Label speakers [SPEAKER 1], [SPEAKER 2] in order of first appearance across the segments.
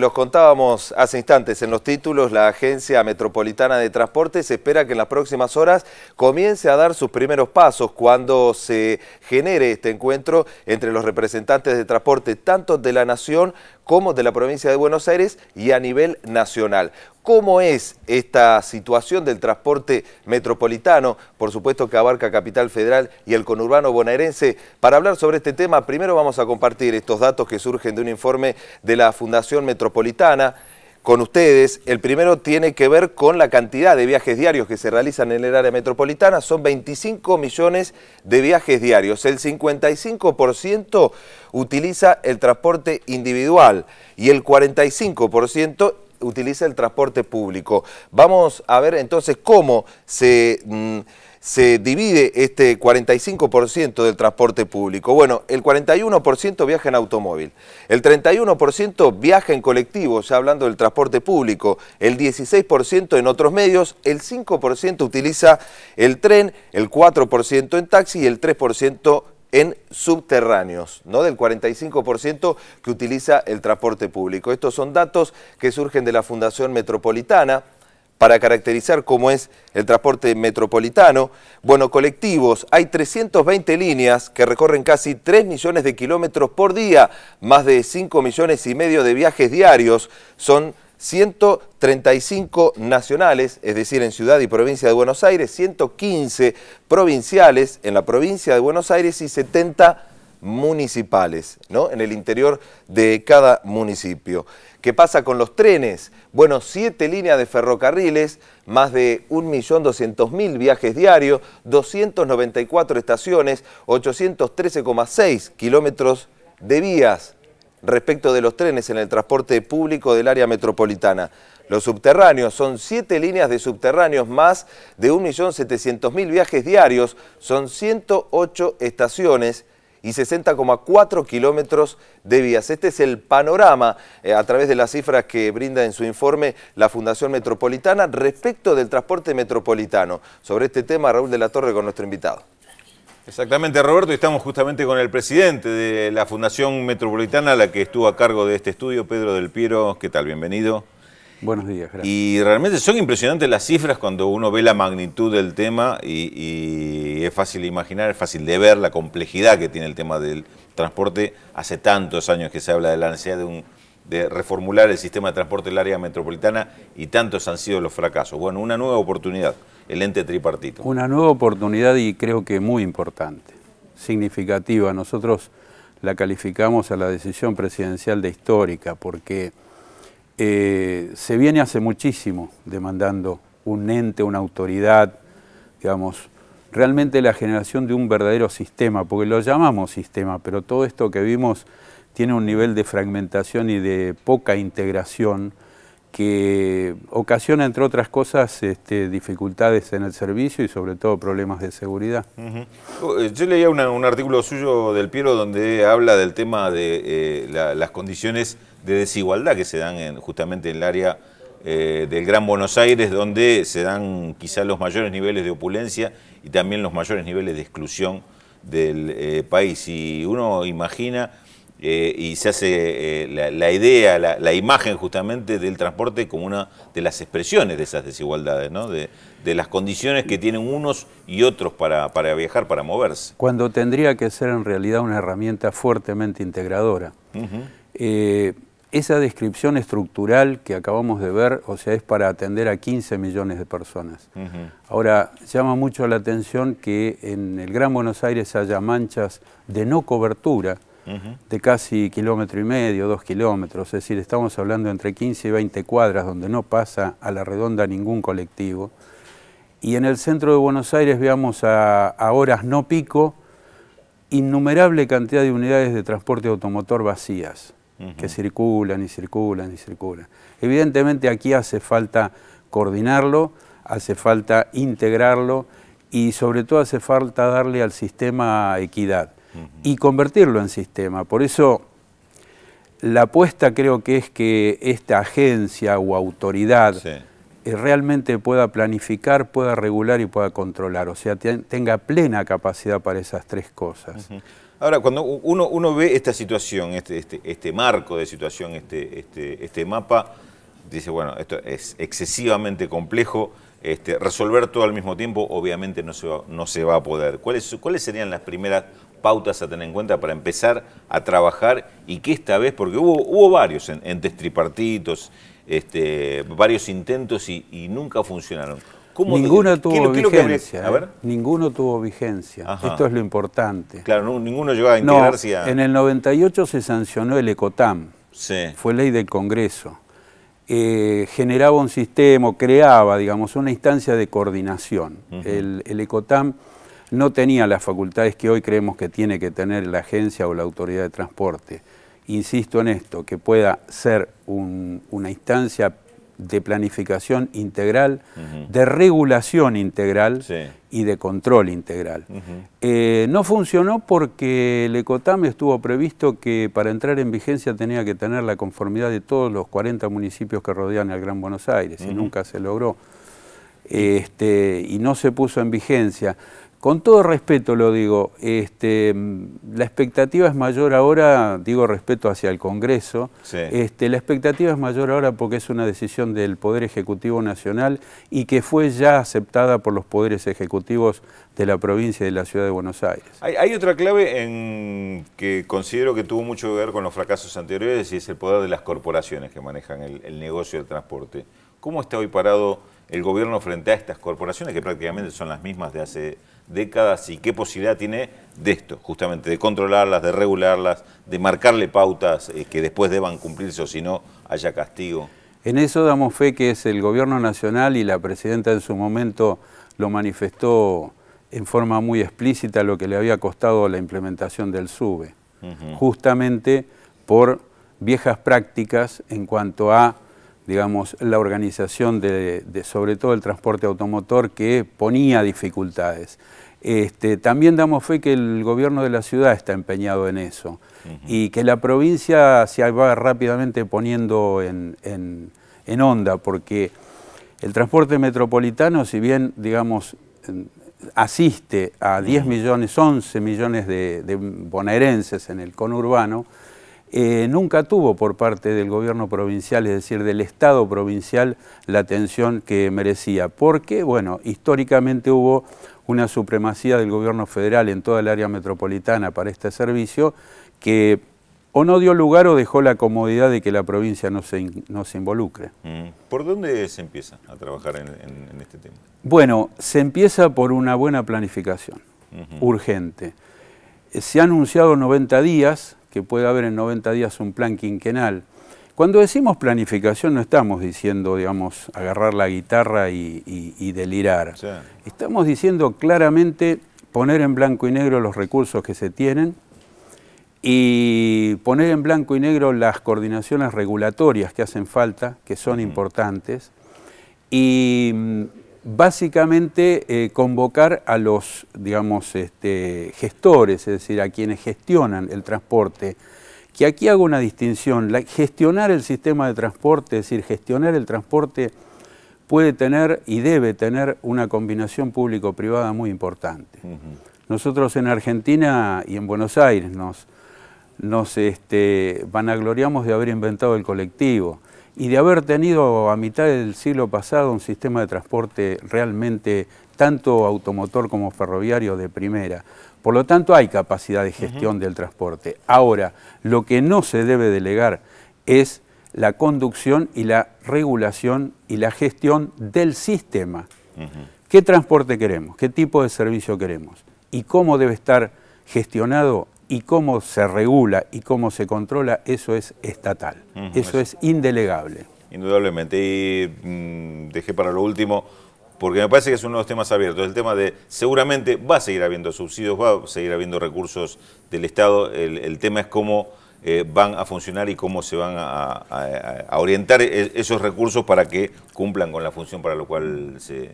[SPEAKER 1] Los contábamos hace instantes en los títulos, la Agencia Metropolitana de Transporte se espera que en las próximas horas comience a dar sus primeros pasos cuando se genere este encuentro entre los representantes de transporte tanto de la Nación como de la provincia de Buenos Aires y a nivel nacional. ¿Cómo es esta situación del transporte metropolitano? Por supuesto que abarca Capital Federal y el conurbano bonaerense. Para hablar sobre este tema, primero vamos a compartir estos datos que surgen de un informe de la Fundación Metropolitana con ustedes. El primero tiene que ver con la cantidad de viajes diarios que se realizan en el área metropolitana. Son 25 millones de viajes diarios. El 55% utiliza el transporte individual y el 45% utiliza el transporte público. Vamos a ver entonces cómo se divide este 45% del transporte público. Bueno, el 41% viaja en automóvil, el 31% viaja en colectivo, ya hablando del transporte público, el 16% en otros medios, el 5% utiliza el tren, el 4% en taxi y el 3% en subterráneos, ¿no? Del 45% que utiliza el transporte público. Estos son datos que surgen de la Fundación Metropolitana para caracterizar cómo es el transporte metropolitano. Bueno, colectivos, hay 320 líneas que recorren casi 3 millones de kilómetros por día, más de 5 millones y medio de viajes diarios, son 135 nacionales, es decir, en Ciudad y Provincia de Buenos Aires, 115 provinciales en la Provincia de Buenos Aires y 70 municipales, ¿no? En el interior de cada municipio. ¿Qué pasa con los trenes? Bueno, 7 líneas de ferrocarriles, más de 1.200.000 viajes diarios, 294 estaciones, 813,6 kilómetros de vías. Respecto de los trenes en el transporte público del área metropolitana. Los subterráneos son 7 líneas de subterráneos, más de 1.700.000 viajes diarios, son 108 estaciones y 60,4 kilómetros de vías. Este es el panorama a través de las cifras que brinda en su informe la Fundación Metropolitana respecto del transporte metropolitano. Sobre este tema, Raúl de la Torre con nuestro invitado.
[SPEAKER 2] Exactamente, Roberto, y estamos justamente con el presidente de la Fundación Metropolitana, la que estuvo a cargo de este estudio, Pedro Del Piero. ¿Qué tal? Bienvenido.
[SPEAKER 3] Buenos días, gracias.
[SPEAKER 2] Y realmente son impresionantes las cifras cuando uno ve la magnitud del tema y es fácil imaginar, es fácil de ver la complejidad que tiene el tema del transporte. Hace tantos años que se habla de la necesidad de reformular el sistema de transporte del área metropolitana y tantos han sido los fracasos. Bueno, una nueva oportunidad, el ente tripartito.
[SPEAKER 3] Una nueva oportunidad y creo que muy importante, significativa. Nosotros la calificamos a la decisión presidencial de histórica porque se viene hace muchísimo demandando un ente, una autoridad, digamos, realmente la generación de un verdadero sistema, porque lo llamamos sistema, pero todo esto que vimos tiene un nivel de fragmentación y de poca integración que ocasiona, entre otras cosas, dificultades en el servicio y sobre todo problemas de seguridad.
[SPEAKER 2] Yo leía un artículo suyo Del Piero donde habla del tema de las condiciones de desigualdad que se dan justamente en el área del Gran Buenos Aires, donde se dan quizás los mayores niveles de opulencia y también los mayores niveles de exclusión del país. Y uno imagina y se hace la idea, la imagen justamente del transporte como una de las expresiones de esas desigualdades, ¿no? De las condiciones que tienen unos y otros para viajar, para moverse.
[SPEAKER 3] Cuando tendría que ser en realidad una herramienta fuertemente integradora. Esa descripción estructural que acabamos de ver, o sea, es para atender a 15 millones de personas. Ahora, llama mucho la atención que en el Gran Buenos Aires haya manchas de no cobertura, de casi 1,5 kilómetros, 2 kilómetros, es decir, estamos hablando entre 15 y 20 cuadras donde no pasa a la redonda ningún colectivo. Y en el centro de Buenos Aires veamos a horas no pico innumerable cantidad de unidades de transporte automotor vacías, que circulan y circulan y circulan. Evidentemente aquí hace falta coordinarlo, hace falta integrarlo y sobre todo hace falta darle al sistema equidad. Y convertirlo en sistema. Por eso la apuesta creo que es que esta agencia o autoridad realmente pueda planificar, pueda regular y pueda controlar. O sea, tenga plena capacidad para esas tres cosas.
[SPEAKER 2] Ahora, cuando uno ve esta situación, este marco de situación, este mapa, dice, bueno, esto es excesivamente complejo, resolver todo al mismo tiempo obviamente no se va a poder. ¿Cuáles serían las primeras pautas a tener en cuenta para empezar a trabajar y que esta vez, porque hubo varios entes tripartitos, varios intentos y nunca funcionaron?
[SPEAKER 3] Ninguno tuvo vigencia. Ninguno tuvo vigencia. Ajá. Esto es lo importante.
[SPEAKER 2] Claro, ninguno llegó a integrarse.
[SPEAKER 3] En el 98 se sancionó el ECOTAM.
[SPEAKER 2] Sí.
[SPEAKER 3] Fue ley del Congreso. Generaba un sistema, creaba, digamos, una instancia de coordinación. El ECOTAM no tenía las facultades que hoy creemos que tiene que tener la agencia o la autoridad de transporte. Insisto en esto, que pueda ser una instancia de planificación integral, de regulación integral y de control integral. No funcionó porque el ECOTAM estuvo previsto que para entrar en vigencia tenía que tener la conformidad de todos los 40 municipios que rodean al Gran Buenos Aires y nunca se logró. Y no se puso en vigencia. Con todo respeto lo digo, la expectativa es mayor ahora, digo respeto hacia el Congreso, la expectativa es mayor ahora porque es una decisión del Poder Ejecutivo Nacional y que fue ya aceptada por los poderes ejecutivos de la provincia y de la Ciudad de Buenos Aires.
[SPEAKER 2] Hay otra clave que considero que tuvo mucho que ver con los fracasos anteriores y es el poder de las corporaciones que manejan el negocio del transporte. ¿Cómo está hoy parado el gobierno frente a estas corporaciones que prácticamente son las mismas de hace décadas y qué posibilidad tiene de esto, justamente de controlarlas, de regularlas, de marcarle pautas que después deban cumplirse o si no haya castigo?
[SPEAKER 3] En eso damos fe que es el gobierno nacional y la presidenta en su momento lo manifestó en forma muy explícita lo que le había costado la implementación del SUBE, justamente por viejas prácticas en cuanto a, digamos, la organización de sobre todo el transporte automotor que ponía dificultades. También damos fe que el gobierno de la ciudad está empeñado en eso y que la provincia se va rápidamente poniendo en onda, porque el transporte metropolitano, si bien, digamos, asiste a 10 millones, 11 millones de bonaerenses en el conurbano, nunca tuvo por parte del gobierno provincial, es decir, del Estado provincial, la atención que merecía. Porque, bueno, históricamente hubo una supremacía del gobierno federal en toda el área metropolitana para este servicio que o no dio lugar o dejó la comodidad de que la provincia no se involucre.
[SPEAKER 2] ¿Por dónde se empieza a trabajar en este tema?
[SPEAKER 3] Bueno, se empieza por una buena planificación, urgente. Se ha anunciado 90 días, que puede haber en 90 días un plan quinquenal. Cuando decimos planificación no estamos diciendo, digamos, agarrar la guitarra y delirar. Sí. Estamos diciendo claramente poner en blanco y negro los recursos que se tienen y poner en blanco y negro las coordinaciones regulatorias que hacen falta, que son importantes, y básicamente convocar a los, digamos, gestores, es decir, a quienes gestionan el transporte, que aquí hago una distinción. Gestionar el sistema de transporte, es decir, gestionar el transporte puede tener y debe tener una combinación público-privada muy importante. Nosotros en Argentina y en Buenos Aires nos vanagloriamos de haber inventado el colectivo y de haber tenido a mitad del siglo pasado un sistema de transporte realmente tanto automotor como ferroviario de primera. Por lo tanto hay capacidad de gestión del transporte. Ahora, lo que no se debe delegar es la conducción y la regulación y la gestión del sistema. ¿Qué transporte queremos? ¿Qué tipo de servicio queremos? ¿Y cómo debe estar gestionado? Y cómo se regula y cómo se controla, eso es estatal, eso es indelegable.
[SPEAKER 2] Indudablemente, y dejé para lo último, porque me parece que es uno de los temas abiertos, el tema de seguramente va a seguir habiendo subsidios, va a seguir habiendo recursos del Estado, el tema es cómo van a funcionar y cómo se van a orientar esos recursos para que cumplan con la función para la cual se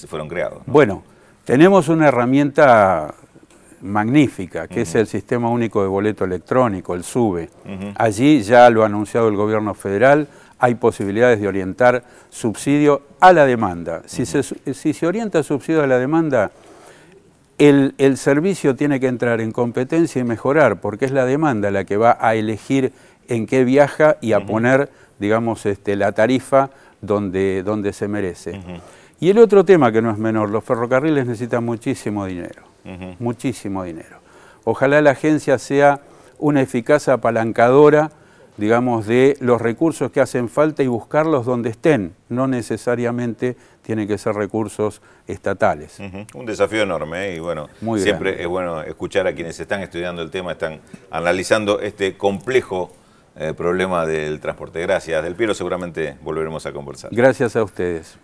[SPEAKER 2] fueron creados, ¿no?
[SPEAKER 3] Bueno, tenemos una herramienta magnífica, que es el Sistema Único de Boleto Electrónico, el SUBE. Allí ya lo ha anunciado el gobierno federal, hay posibilidades de orientar subsidio a la demanda. Si se orienta subsidio a la demanda, el servicio tiene que entrar en competencia y mejorar, porque es la demanda la que va a elegir en qué viaja y a poner, digamos, la tarifa donde se merece. Y el otro tema que no es menor, los ferrocarriles necesitan muchísimo dinero, muchísimo dinero. Ojalá la agencia sea una eficaz apalancadora, digamos, de los recursos que hacen falta y buscarlos donde estén. No necesariamente tienen que ser recursos estatales.
[SPEAKER 2] Un desafío enorme, y bueno,
[SPEAKER 3] Muy
[SPEAKER 2] siempre
[SPEAKER 3] grande.
[SPEAKER 2] es bueno escuchar a quienes están estudiando el tema, están analizando este complejo problema del transporte. Gracias, Del Piero, seguramente volveremos a conversar.
[SPEAKER 3] Gracias a ustedes.